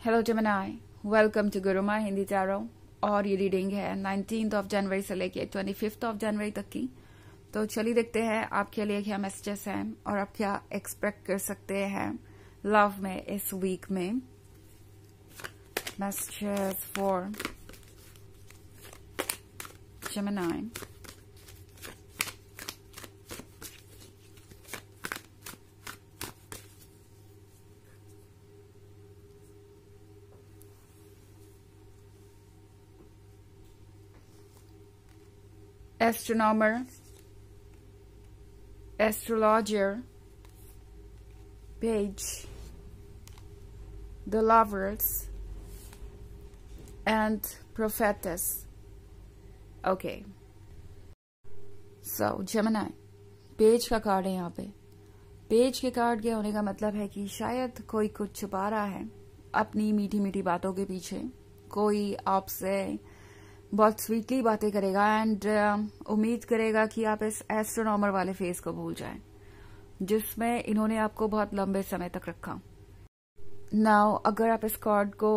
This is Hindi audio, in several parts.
Hello Gemini, welcome to Guruma Hindi tarot. और ये रीडिंग है 19 जनवरी से लेके 25 जनवरी तक की। तो चलिए देखते हैं आपके लिए क्या मैसेजेस हैं और आप क्या एक्सपेक्ट कर सकते हैं लव में इस वीक में। Messages for Gemini. Astronomer, astrologer, page, the lovers, and prophetess. Okay. So, Gemini, page का कार्ड है यहाँ पे। पेज के कार्ड के होने का मतलब है कि शायद कोई कुछ छुपा रहा है अपनी मीठी मीठी बातों के पीछे। कोई आपसे बहुत स्वीटली बातें करेगा एंड उम्मीद करेगा कि आप इस एस्ट्रोनॉमर वाले फेज को भूल जाएं, जिसमें इन्होंने आपको बहुत लंबे समय तक रखा। नाउ अगर आप इस कार्ड को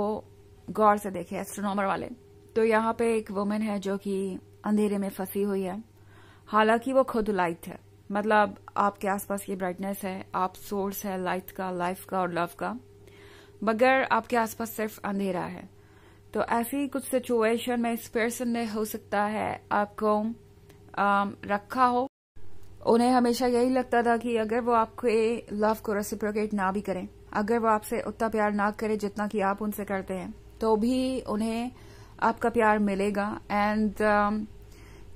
गौर से देखें एस्ट्रोनॉमर वाले, तो यहाँ पे एक वुमेन है जो कि अंधेरे में फंसी हुई है। हालांकि वो खुद लाइट है, मतलब आपके आसपास ये ब्राइटनेस है, आप सोर्स है लाइट का, लाइफ का और लव का, मगर आपके आसपास सिर्फ अंधेरा है। तो ऐसी कुछ सिचुएशन में इस पर्सन ने हो सकता है आपको रखा हो। उन्हें हमेशा यही लगता था कि अगर वो आपके लव को रेसिप्रोकेट ना भी करें, अगर वो आपसे उतना प्यार ना करे जितना कि आप उनसे करते हैं, तो भी उन्हें आपका प्यार मिलेगा। एंड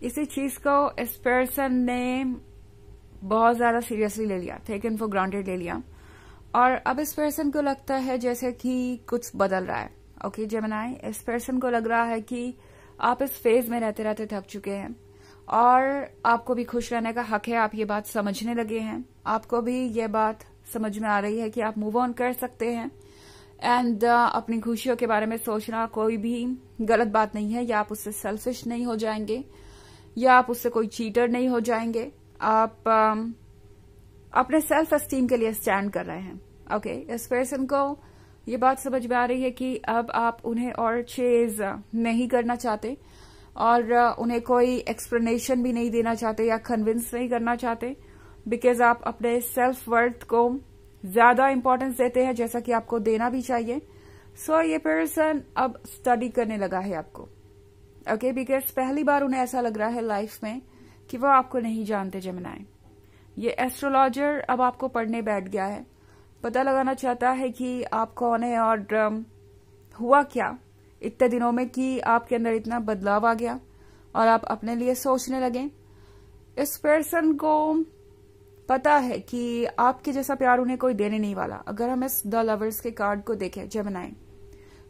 इसी चीज को इस पर्सन ने बहुत ज्यादा सीरियसली ले लिया, टेकन फॉर ग्रांटेड ले लिया। और अब इस पर्सन को लगता है जैसे कि कुछ बदल रहा है। ओके जेमिनी, इस पर्सन को लग रहा है कि आप इस फेज में रहते रहते थक चुके हैं और आपको भी खुश रहने का हक है। आप ये बात समझने लगे हैं, आपको भी ये बात समझ में आ रही है कि आप मूव ऑन कर सकते हैं। एंड अपनी खुशियों के बारे में सोचना कोई भी गलत बात नहीं है, या आप उससे सेल्फिश नहीं हो जाएंगे, या आप उससे कोई चीटर नहीं हो जाएंगे। आप अपने सेल्फ एस्टीम के लिए स्टैंड कर रहे हैं। ओके, इस पर्सन को ये बात समझ में आ रही है कि अब आप उन्हें और चेज नहीं करना चाहते और उन्हें कोई एक्सप्लेनेशन भी नहीं देना चाहते या कन्विंस नहीं करना चाहते, बिकॉज आप अपने सेल्फ वर्थ को ज्यादा इंपॉर्टेंस देते हैं, जैसा कि आपको देना भी चाहिए। सो ये पर्सन अब स्टडी करने लगा है आपको। ओके, बिकॉज पहली बार उन्हें ऐसा लग रहा है लाइफ में कि वो आपको नहीं जानते जेमिनी। ये एस्ट्रोलॉजर अब आपको पढ़ने बैठ गया है, पता लगाना चाहता है कि आप कौन है और हुआ क्या इतने दिनों में कि आपके अंदर इतना बदलाव आ गया और आप अपने लिए सोचने लगे। इस पर्सन को पता है कि आपके जैसा प्यार उन्हें कोई देने नहीं वाला। अगर हम इस द लवर्स के कार्ड को देखें जेमिनी,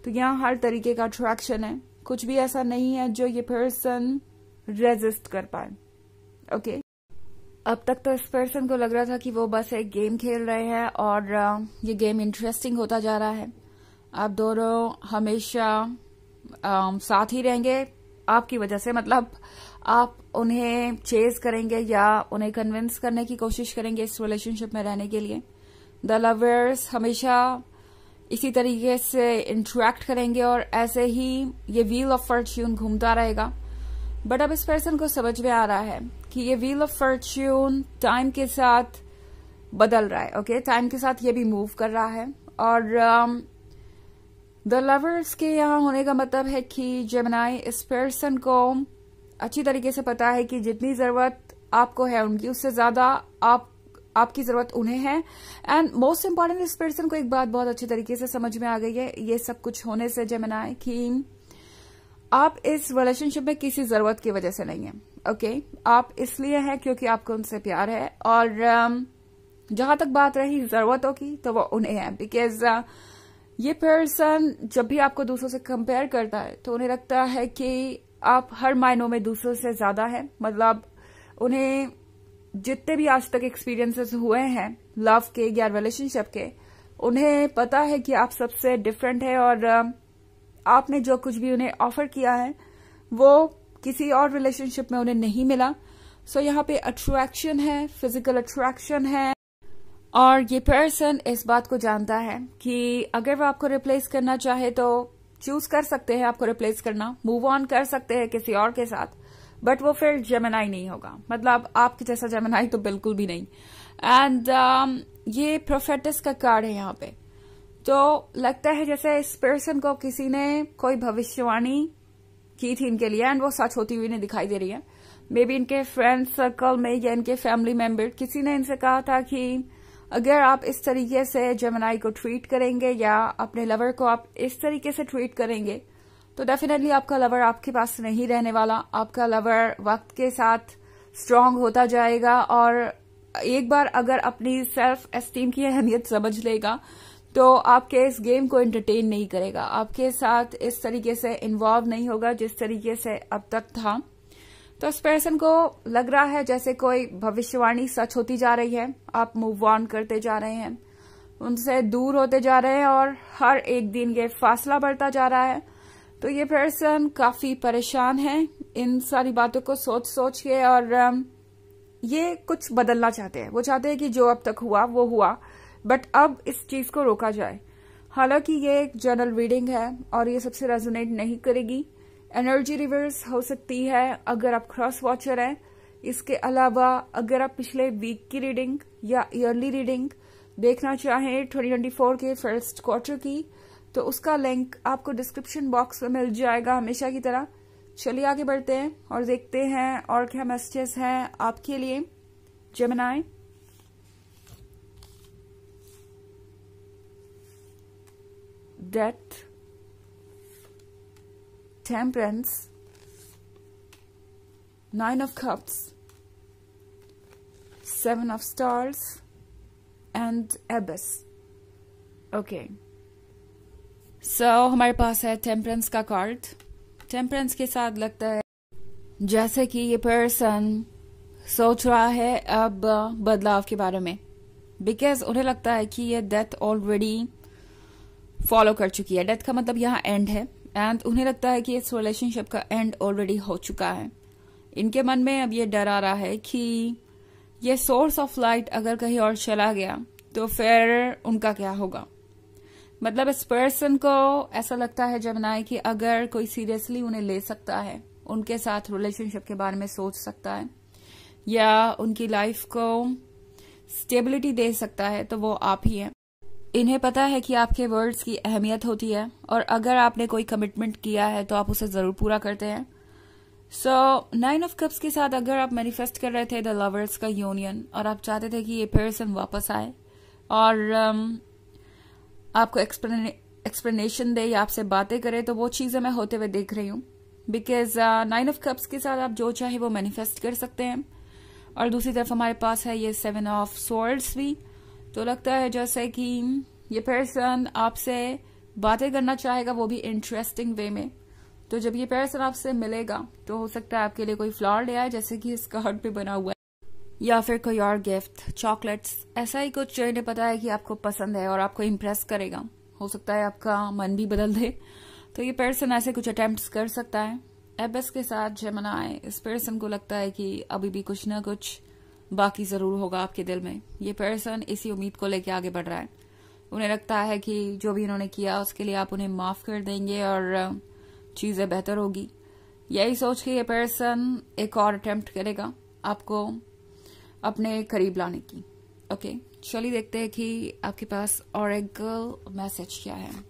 तो यहाँ हर तरीके का अट्रैक्शन है, कुछ भी ऐसा नहीं है जो ये पर्सन रेजिस्ट कर पाए। ओके, अब तक तो इस पर्सन को लग रहा था कि वो बस एक गेम खेल रहे हैं और ये गेम इंटरेस्टिंग होता जा रहा है। आप दोनों हमेशा साथ ही रहेंगे आपकी वजह से, मतलब आप उन्हें चेज करेंगे या उन्हें कन्विंस करने की कोशिश करेंगे इस रिलेशनशिप में रहने के लिए। द लवर्स हमेशा इसी तरीके से इंटरेक्ट करेंगे और ऐसे ही ये व्हील ऑफ फॉर्च्यून घूमता रहेगा। बट अब इस पर्सन को समझ में आ रहा है कि ये व्हील ऑफ फॉर्च्यून टाइम के साथ बदल रहा है। ओके, टाइम के साथ ये भी मूव कर रहा है। और द लवर्स के यहाँ होने का मतलब है कि जेमिनी, इस पर्सन को अच्छी तरीके से पता है कि जितनी जरूरत आपको है उनकी, उससे ज्यादा आपकी जरूरत उन्हें है। एंड मोस्ट इम्पॉर्टेंट, इस पर्सन को एक बात बहुत अच्छी तरीके से समझ में आ गई है ये सब कुछ होने से जेमिनी, कि आप इस रिलेशनशिप में किसी जरूरत की वजह से नहीं है। ओके, आप इसलिए हैं क्योंकि आपको उनसे प्यार है। और जहां तक बात रही जरूरतों की, तो वो उन्हें है, बिकॉज ये पर्सन जब भी आपको दूसरों से कंपेयर करता है तो उन्हें लगता है कि आप हर मायनों में दूसरों से ज्यादा है। मतलब उन्हें जितने भी आज तक एक्सपीरियंसेस हुए हैं लव के या रिलेशनशिप के, उन्हें पता है कि आप सबसे डिफरेंट है और आपने जो कुछ भी उन्हें ऑफर किया है वो किसी और रिलेशनशिप में उन्हें नहीं मिला। सो यहाँ पे अट्रैक्शन है, फिजिकल अट्रैक्शन है, और ये पर्सन इस बात को जानता है कि अगर वो आपको रिप्लेस करना चाहे तो चूज कर सकते हैं आपको रिप्लेस करना, मूव ऑन कर सकते हैं किसी और के साथ, बट वो फिर जेमिनाई नहीं होगा, मतलब आपके जैसा जेमिनाई तो बिल्कुल भी नहीं। एंड ये प्रोफेटिस का कार्ड है यहाँ पे, तो लगता है जैसे इस पर्सन को किसी ने कोई भविष्यवाणी की थी इनके लिए एंड वो सच होती हुई नहीं दिखाई दे रही है। मे बी इनके फ्रेंड सर्कल में या इनके फैमिली मेंबर किसी ने इनसे कहा था कि अगर आप इस तरीके से जेमिनाई को ट्रीट करेंगे या अपने लवर को आप इस तरीके से ट्रीट करेंगे तो डेफिनेटली आपका लवर आपके पास नहीं रहने वाला। आपका लवर वक्त के साथ स्ट्रांग होता जाएगा और एक बार अगर अपनी सेल्फ एस्टीम की अहमियत समझ लेगा तो आपके इस गेम को एंटरटेन नहीं करेगा, आपके साथ इस तरीके से इन्वॉल्व नहीं होगा जिस तरीके से अब तक था। तो इस पर्सन को लग रहा है जैसे कोई भविष्यवाणी सच होती जा रही है, आप मूव ऑन करते जा रहे हैं, उनसे दूर होते जा रहे हैं और हर एक दिन ये फासला बढ़ता जा रहा है। तो ये पर्सन काफी परेशान है इन सारी बातों को सोच सोच के और ये कुछ बदलना चाहते हैं। वो चाहते हैं कि जो अब तक हुआ वो हुआ, बट अब इस चीज को रोका जाए। हालांकि ये एक जनरल रीडिंग है और ये सबसे रेजोनेट नहीं करेगी, एनर्जी रिवर्स हो सकती है अगर आप क्रॉस वॉचर हैं। इसके अलावा अगर आप पिछले वीक की रीडिंग या ईयरली रीडिंग देखना चाहें 2024 के फर्स्ट क्वार्टर की, तो उसका लिंक आपको डिस्क्रिप्शन बॉक्स में मिल जाएगा हमेशा की तरह। चलिए आगे बढ़ते हैं और देखते हैं और क्या मैसेजेस हैं आपके लिए Gemini. Death, temperance, 9 of cups, 7 of stars and abyss। Okay, so हमारे पास है टेम्परेंस का कार्ड। टेम्परेंस के साथ लगता है जैसे कि ये पर्सन सोच रहा है अब बदलाव के बारे में, बिकॉज उन्हें लगता है कि ये डेथ ऑलरेडी फॉलो कर चुकी है। डेथ का मतलब यहाँ एंड है एंड उन्हें लगता है कि इस रिलेशनशिप का एंड ऑलरेडी हो चुका है। इनके मन में अब ये डर आ रहा है कि ये सोर्स ऑफ लाइट अगर कहीं और चला गया तो फिर उनका क्या होगा। मतलब इस पर्सन को ऐसा लगता है जेमिनाई कि अगर कोई सीरियसली उन्हें ले सकता है, उनके साथ रिलेशनशिप के बारे में सोच सकता है या उनकी लाइफ को स्टेबिलिटी दे सकता है तो वो आप ही हैं। इन्हें पता है कि आपके वर्ड्स की अहमियत होती है और अगर आपने कोई कमिटमेंट किया है तो आप उसे जरूर पूरा करते हैं। सो 9 of cups के साथ अगर आप मैनिफेस्ट कर रहे थे द लवर्स का यूनियन और आप चाहते थे कि ये पर्सन वापस आए और आपको एक्सप्लेनेशन दे या आपसे बातें करे, तो वो चीजें मैं होते हुए देख रही हूँ। बिकॉज 9 of cups के साथ आप जो चाहे वो मैनिफेस्ट कर सकते हैं। और दूसरी तरफ हमारे पास है ये 7 of swords भी। तो लगता है जैसे कि ये पर्सन आपसे बातें करना चाहेगा, वो भी इंटरेस्टिंग वे में। तो जब ये पर्सन आपसे मिलेगा तो हो सकता है आपके लिए कोई फ्लावर ले आए जैसे कि इस कार्ड पे बना हुआ है, या फिर कोई और गिफ्ट, चॉकलेट्स, ऐसा ही कुछ जो इन्हें पता है कि आपको पसंद है और आपको इम्प्रेस करेगा। हो सकता है आपका मन भी बदल दे, तो ये पर्सन ऐसे कुछ अटेम्प्ट्स कर सकता है। एबेस के साथ जेमिनाई, इस पर्सन को लगता है कि अभी भी कुछ ना कुछ बाकी जरूर होगा आपके दिल में। ये पर्सन इसी उम्मीद को लेके आगे बढ़ रहा है। उन्हें लगता है कि जो भी इन्होंने किया उसके लिए आप उन्हें माफ कर देंगे और चीजें बेहतर होगी। यही सोच के ये पर्सन एक और अटेम्प्ट करेगा आपको अपने करीब लाने की। ओके, चलिए देखते हैं कि आपके पास ऑरेकल मैसेज क्या है।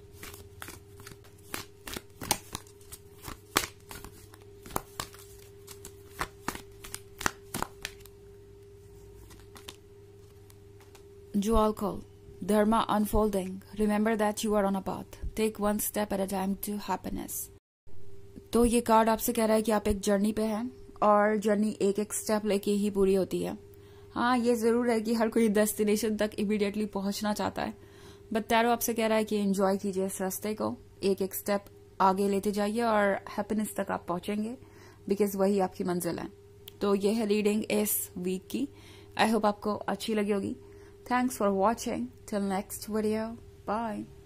Jewel call, Dharma unfolding. Remember that you are on a path. Take one step at a time to happiness. तो ये कार्ड आपसे कह रहा है कि आप एक जर्नी पे हैं और जर्नी एक एक स्टेप लेके ही पूरी होती है। हाँ, ये जरूर है कि हर कोई डेस्टिनेशन तक इमीडिएटली पहुंचना चाहता है, बट टैरो आपसे कह रहा है कि एंजॉय कीजिए इस रास्ते को, एक एक स्टेप आगे लेते जाइए और हैप्पीनेस तक आप पहुंचेंगे, बिकॉज वही आपकी मंजिल है। तो ये है रीडिंग इस वीक की। आई होप आपको अच्छी लगी होगी। Thanks for watching. Till next video. Bye.